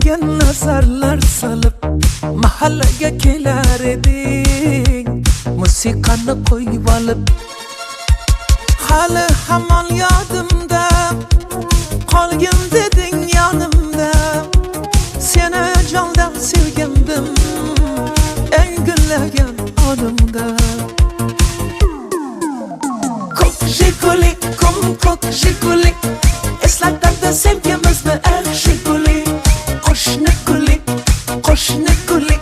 ko'zimga nazarlar solib mahallaga kelar eding, musiqani qo'yib olib. Hali hamon yodimda, qolgin deding yonimda. Seni jondan sevgandim, eng gullagan onimda. Ko'k jiguli, ko'k jiguli, eslatadi sevgimizni eng jiguli. Qo'shni guli,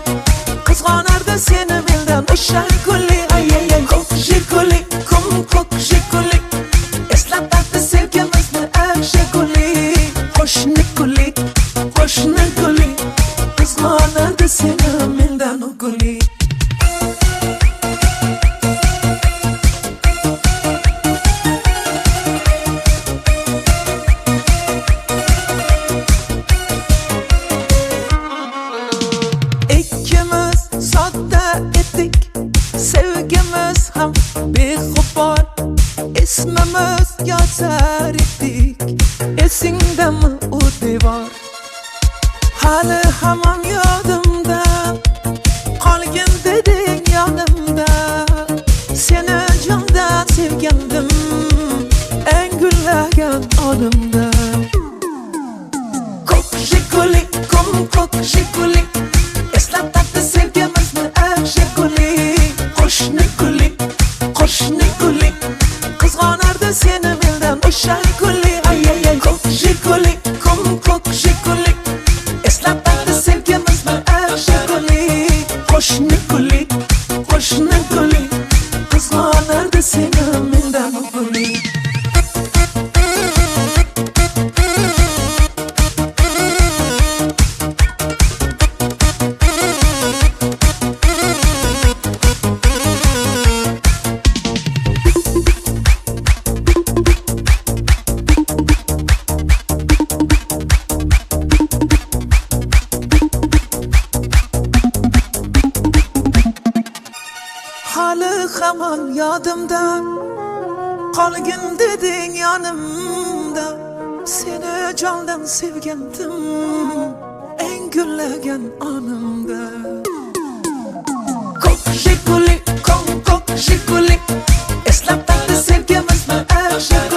qizg'onardi seni mendan o'sha guli. Ay ay ay, ko'k jiguli, ko'k jiguli, eslatadi sevgimizni eng jiguli. Qo'shni guli, qizg'onardi seni mendan o guli. İkimiz sodda edik, sevgimiz ham beg'ubor, ismimiz yozar edik, esingdami u devor? Hali hamon yodimda, qolgin deding yonimda. Seni jondan sevgandim, eng gullagan onimda. Ko'k jiguli, ko'k jiguli, eslatadi sevgimizni eng jiguli. Qo'shni guli, qizg'onardi seni mendan o'sha guli. Ay ay ay, ko'k jiguli, eslatadi sevgimizni eng jiguli. Qo'shni guli, qizg'onardi seni mendan o guli. Hali hamon yodimda, qolgin deding yonimda. Seni jondan sevgandim, eng gullagan onimda. Ko'k jiguli, eslatadi sevgimizni eng jiguli.